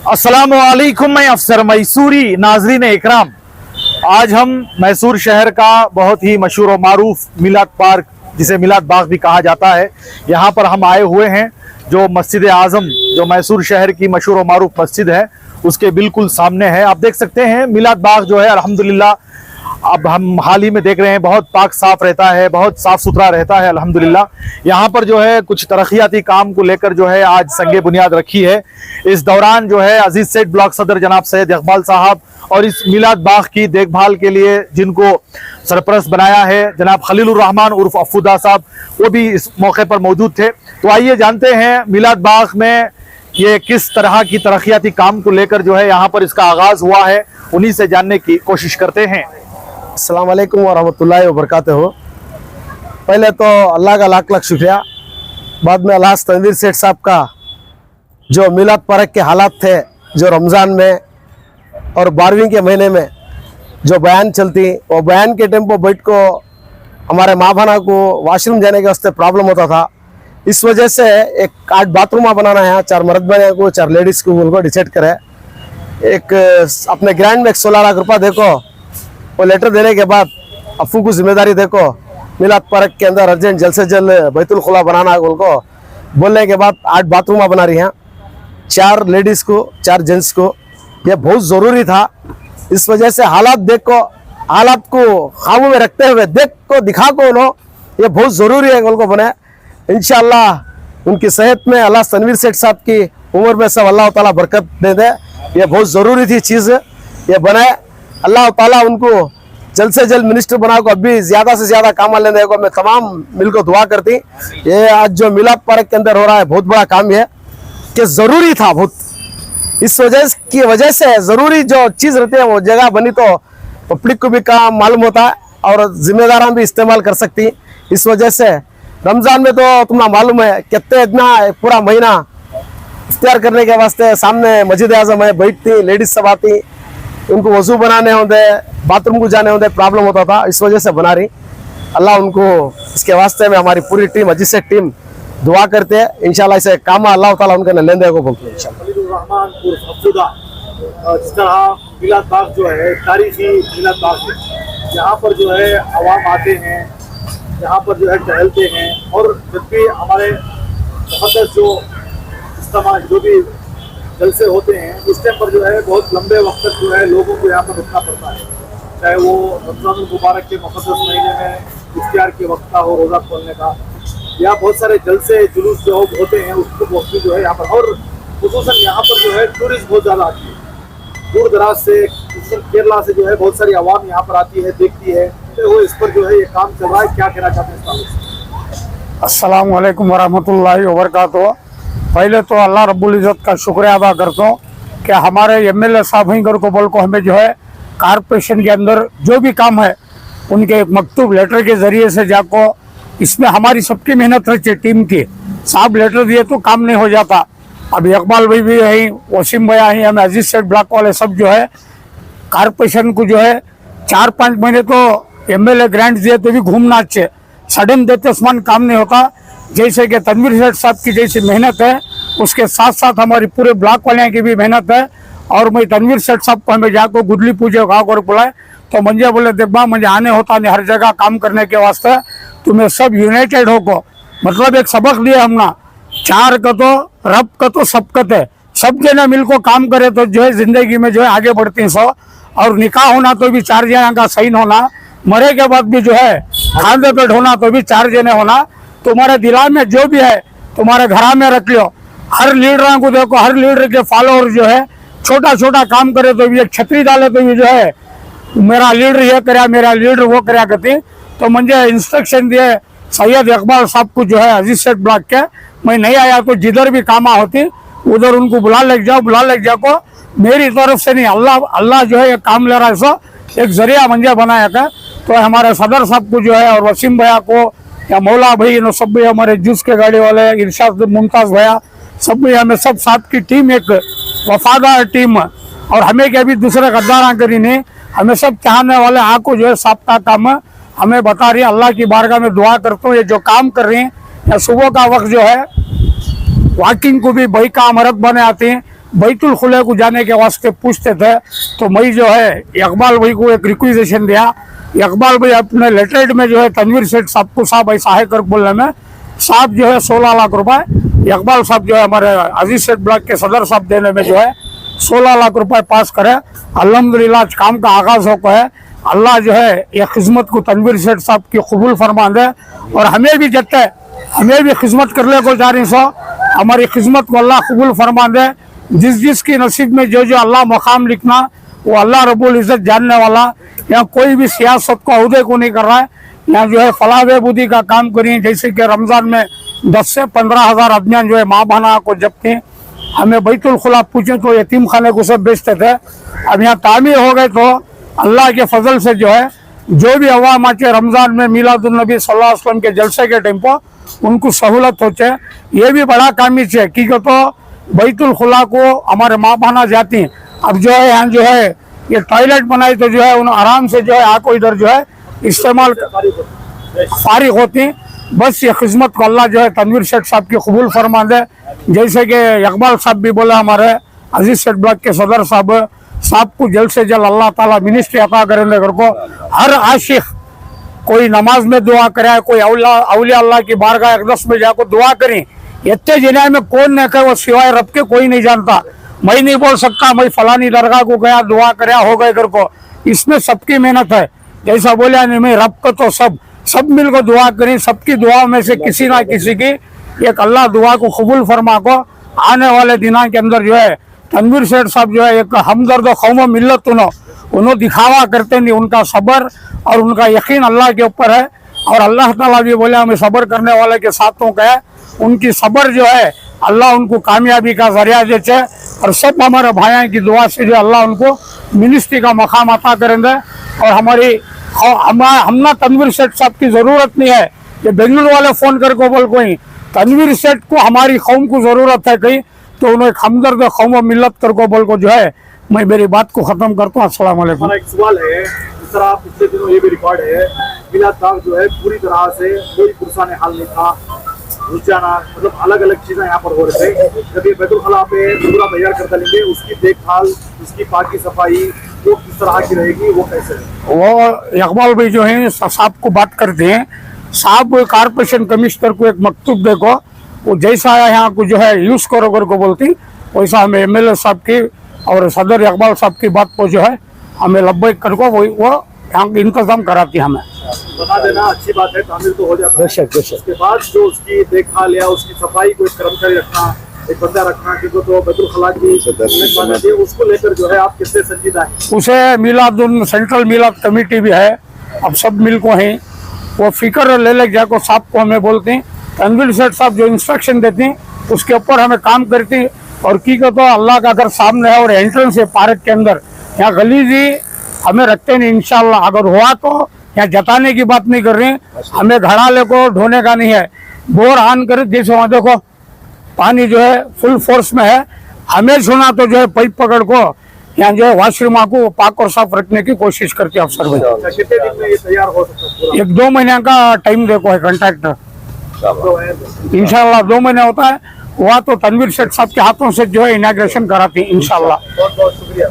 अस्सलामुअलैकुम, मैं अफसर मैसूरी। नाजरीन इकराम, आज हम मैसूर शहर का बहुत ही मशहूर और मारूफ मिलाद पार्क, जिसे मिलाद बाग भी कहा जाता है, यहाँ पर हम आए हुए हैं। जो मस्जिद आज़म, जो मैसूर शहर की मशहूर और मारूफ मस्जिद है, उसके बिल्कुल सामने है। आप देख सकते हैं मिलाद बाग जो है, अल्हम्दुलिल्लाह अब हम हाल ही में देख रहे हैं, बहुत पाक साफ रहता है, बहुत साफ सुथरा रहता है अल्हम्दुलिल्लाह। यहाँ पर जो है कुछ तरक्याती काम को लेकर जो है आज संगे बुनियाद रखी है। इस दौरान जो है अजीज सेठ ब्लॉक सदर जनाब सैयद इकबाल साहब और इस मिलाद बाग की देखभाल के लिए जिनको सरपरस्त बनाया है जनाब खलीलुर रहमान उर्फ अफूदा साहब, वो भी इस मौके पर मौजूद थे। तो आइए जानते हैं मिलाद बाग में ये किस तरह की तरक्याती काम को लेकर जो है यहाँ पर इसका आगाज हुआ है, उन्हीं से जानने की कोशिश करते हैं। अस्सलाम वालेकुम वरहमतुल्लाहि वबरकातुहू। पहले तो अल्लाह का लाख लाख शुक्रिया, बाद में अल्लाह तनवीर सेठ साहब का जो मिलाद पार्क के हालात थे, जो रमज़ान में और 12वीं के महीने में जो बयान चलती, वो बयान के टाइम पर बैठ को हमारे माँ बहना को वाशरूम जाने के वास्ते प्रॉब्लम होता था। इस वजह से एक 8 बाथरूम बनाना है, 4 मर्द बने को 4 लेडीज़ को उनको डिसाइड करे। एक अपने ग्रांड में 16 लाख रुपया देखो, वो लेटर देने के बाद अफू को जिम्मेदारी देखो मिलाद पार्क के अंदर अर्जेंट जल्द से जल्द बैतुल खुला बनाना है। उनको बोलने के बाद 8 बाथरूम बना रही हैं, 4 लेडीज़ को 4 जेंट्स को। ये बहुत ज़रूरी था। इस वजह से हालात को काबू में रखते हुए देख को दिखा को उन्हों ये बहुत ज़रूरी है उनको बने। इंशाअल्लाह उनकी सेहत में अल्लाह तनवीर सेठ साहब की उम्र में सब अल्लाह ताला बरकत दे दे। ये बहुत ज़रूरी थी चीज़, ये बनाए। अल्लाह ताला उनको जल्द से जल्द मिनिस्टर बना को अभी ज़्यादा से ज़्यादा काम लेने को मैं तमाम मिल को दुआ करती। ये आज जो मिलाद पार्क के अंदर हो रहा है बहुत बड़ा काम है कि ज़रूरी था बहुत। इस वजह से ज़रूरी जो चीज़ रहती है वो जगह बनी तो पब्लिक को भी काम मालूम होता है और जिम्मेदारान भी इस्तेमाल कर सकती। इस वजह से रमज़ान में तो तुम्हें मालूम है कितने इतना पूरा महीना इफ्तार करने के वास्ते सामने मस्जिद आज़म है, बैठती लेडीज़ सब आती, उनको वजू बनाने होते, बाथरूम को जाने होते, प्रॉब्लम होता था। इस वजह से बना रही। अल्लाह उनको इसके वास्ते में हमारी पूरी टीम अजीज से टीम दुआ करते हैं। इंशाल्लाह इसे काम अल्लाह ताला उनके लेंदे को बोलते हैं। जिस तरह मिलाद बाग जो है तारीखी मिलाद बाग है, यहाँ पर जो है आवाम आते हैं, यहाँ पर जो है टहलते हैं, और जब भी हमारे मुक़द्दस जो भी जलसे होते हैं उस टाइम पर जो है बहुत लंबे वक्त तक जो है लोगों को यहाँ पर रुकना पड़ता है। चाहे वो रमज़ान मुबारक के मुक़द्दस महीने में इफ्तियार के वक्त का हो, रोज़ा खोलने का, या बहुत सारे जलसे जुलूस जो होते हैं उसको वक्त भी जो है यहाँ पर, और खुसूसन यहाँ पर जो है टूरिस्ट बहुत ज़्यादा आती है, दूर दराज से, केरला से जो है बहुत सारी आवाम यहाँ पर आती है, देखती है। तो वो इस पर जो है ये काम चल रहा है, क्या कहना चाहते हैं? अस्सलाम वालेकुम वरहमतुल्लाहि वबरकातुहू। पहले तो अल्लाह रब्बुल इज़्ज़त का शुक्रिया अदा करता हूँ कि हमारे एमएलए साहब हिंगर को बोल को हमें जो है कारपोरेशन के अंदर जो भी काम है उनके एक मकतूब लेटर के ज़रिए से जाको, इसमें हमारी सबकी मेहनत रहती है टीम की। साहब लेटर दिए तो काम नहीं हो जाता। अभी इकबाल भाई भी यहीं, वसीम भैया ही, हमें अजीज सेठ ब्लॉक वाले सब जो है कारपोरेशन को जो है 4-5 महीने तो एमएलए ग्रांट दिए तो भी घूमना अच्छे, सडन देते समान काम नहीं होता। जैसे कि तनवीर सेठ साहब की जैसी मेहनत है, उसके साथ साथ हमारी पूरे ब्लॉक वाले की भी मेहनत है। और मैं तनवीर सेठ साहब को हमें जाकर गुडली पूजे खा कर बुलाए तो मुझे बोले देखा मुझे आने होता नहीं हर जगह काम करने के वास्ते, तुम्हें सब यूनाइटेड हो को, मतलब एक सबक दिया हमने, 4 का तो रब का तो सबकत है, सब जना मिल को काम करे तो जो है जिंदगी में जो है आगे बढ़ती सो। और निकाह होना तो भी 4 जना का साइन होना, मरे के बाद भी जो है खांदे पेट होना तो भी 4 जने होना। तुम्हारे दिला में जो भी है तुम्हारे घरा में रख लो। हर लीडर को देखो, हर लीडर के फॉलोअर जो है छोटा छोटा काम करे तो भी, एक छतरी डाले तो भी जो है मेरा लीडर ये कराया, मेरा लीडर वो कराया करती। तो मुझे इंस्ट्रक्शन दिए सैयद इकबाल साहब को जो है अजीज सेठ ब्लॉक के, मैं नहीं आया तो जिधर भी काम होती उधर उनको बुला ले जाओ को। मेरी तरफ से नहीं, अल्लाह जो है ये काम ले रहा है, सो एक जरिया मुझे बनाया था। तो हमारे सदर साहब को जो है और वसीम भैया को या मौला भाई नो सब भी, हमारे जूस के गाड़ी वाले इरशाद मुमताज़ भैया सब भी, हमें सब साथ की टीम एक वफादार टीम, और हमें क्या भी दूसरे गद्दारा करी नहीं, हमें सब चाहने वाले आँख जो है साप्ताह काम हमें बता रही है। अल्लाह की बारगाह में दुआ करता हूँ ये जो काम कर रही हैं, या सुबह का वक्त जो है वॉकिंग को भी भाई का अमरत बने आते हैं, बैतुल खुले को जाने के वास्ते पूछते थे, तो मैं जो है इकबाल भाई को एक रिक्वेजेशन दिया। इकबाल भाई अपने लेटरेट में जो है तनवीर सेठ साहब को साहब ऐसा है कर बोलने में साहब जो है 16 लाख रुपए, इकबाल साहब जो है हमारे अजीज सेठ ब्लॉक के सदर साहब देने में जो है 16 लाख रुपए पास करे। अल्हम्दुलिल्लाह आज काम का आगाज हो है। अल्लाह जो है ये खिदमत को तनवीर सेठ साहब की कबूल फरमा दे, और हमें भी जते हमें भी खिदमत करने को जा रही सो हमारी खिदमत को अल्लाह कबूल फरमा दे। जिस जिस की नसीब में जो जो अल्लाह मकाम लिखना वो अल्लाह रब्बुल इज़्ज़त जानने वाला। यहाँ कोई भी सियासत को अहदे को नहीं कर रहा है। यहाँ जो है फलाह बहबूदी का काम करिए, जैसे कि रमज़ान में 10 से 15 हज़ार अदमियान जो है माँ बहना को जबते हैं। हमें बैतुल खुला पूछे तो यतीम खाने को सब बेचते थे, अब यहाँ तामीर हो गए तो अल्लाह के फजल से जो है जो भी अवाम आके रमज़ान में मिलादुल नबी सल्लल्लाहु अलैहि वसल्लम के जलसे के टाइम पर उनको सहूलत होचे। ये भी बड़ा काम ही है क्योंकि तो बैतुल खुला को हमारे माँ बहना जाती हैं। अब जो है यहाँ जो है ये टॉयलेट बनाई तो जो है उन आराम से जो है आको इधर जो है इस्तेमाल फारिग होती हैं। बस ये खिदमत को अल्लाह जो है तनवीर सेठ साहब की कबूल फरमा दे। जैसे कि इकबाल साहब भी बोले हमारे अजीज सेठ ब्लॉक के सदर साहब को जल्द से जल्द अल्लाह ताला मिनिस्ट्री अता करेंगे घर को। हर आशिक कोई नमाज में दुआ करे, कोई औलिया अल्लाह की बारगाह अक़दस में जाकर दुआ करें। इतने जिले में कौन नहीं कहे वो सिवाय रब के कोई नहीं जानता। मैं नहीं बोल सकता मैं फलानी दरगाह को गया दुआ कराया हो गए घर को, इसमें सबकी मेहनत है। जैसा बोला नहीं मैं रब को तो सब मिलकर दुआ करें। सबकी दुआ में से किसी ना किसी की एक अल्लाह दुआ को कबूल फरमा को आने वाले दिनों के अंदर जो है तनवीर सेठ साहब जो है एक हमदर्द कौम मिल्लत उन्होंने दिखावा करते नहीं। उनका सब्र और उनका यकीन अल्लाह के ऊपर है, और अल्लाह ताला भी बोले हमें सब्र करने वाले के साथों का है। उनकी सब्र जो है अल्लाह उनको कामयाबी का जरिया देते, और सब हमारे भाइयों की दुआ से जो अल्लाह उनको मिनिस्ट्री का मकाम अता करेंगे। और हमना तनवीर सेठ साहब की ज़रूरत नहीं है कि बेंगलुरु वाले फ़ोन करके बोल कोई तनवीर सेठ को हमारी कौम को ज़रूरत है कहीं तो उन्हें हमदर्द कौम मिल्लत करके बोल को जो है मैं मेरी बात को ख़त्म करता हूँ। अस्सलाम वालेकुम। हमारा एक सवाल है, जिस तरह पिछले दिनों ये भी रिकॉर्ड है मिलाद बाग जो है पूरी तरह से कोई पुरसाने हाल नहीं था, रुझाना मतलब अलग अलग चीजें यहाँ पर हो रहे थे। जब ये बैतुल खला पे पूरा तैयार कर डालेंगे उसकी देखभाल उसकी पाकी सफाई वो किस तरह की रहेगी, वो कैसे वो इकबाल भाई जो है साहब को बात करते हैं। साहब कारपोरेशन कमिश्नर को एक मकतूब देखो, वो जैसा यहाँ को जो है यूज़ करो को बोलती वैसा हमें MLA साहब की और सदर इकबाल साहब की बात को जो है हमें लब्बैक करको वो यहाँ इंतजाम कराती हमें बना देना। अच्छी बात है, तामीर तो हो जाता है। उसके बाद जो उसकी देखभाल या उसकी सफाई को एक कर्मचारी रखना, एक बंदा रखना क्योंकि तो बैतुल खला की उसको लेकर जो है आप किससे संजीदा है? उसे मिलाद सेंट्रल मिलाद कमेटी भी है, अब सब मिल को हैं वो फिक्र ले जाको साहब को हमें बोलते हैं। तनवीर सेठ साहब जो इंस्ट्रक्शन देते हैं उसके ऊपर हमें काम करती हैं। और की तो अल्लाह का घर सामने है और एंट्रेंस है पार्क के अंदर, यहाँ गली जी हमें रखते नहीं। इंशाल्लाह अगर हुआ तो यहाँ जताने की बात नहीं कर रहे हैं, हमें घड़ाले को ढोने का नहीं है। बोर ऑन कर जैसे वहाँ देखो पानी जो है फुल फोर्स में है, हमें सुना तो जो है पाइप पकड़ को यहाँ जो है वॉशरूम को पाक और साफ रखने की कोशिश करती है अफसर भाई। कितने दिन में ये तैयार हो सकता है? 1-2 महीने का टाइम देखो है कॉन्ट्रैक्टर, इंशाल्लाह 2 महीने होता है। हुआ तो तनवीर सेठ साहब के हाथों से जो है इनाग्रेशन कराती है इंशाल्लाह। बहुत बहुत शुक्रिया।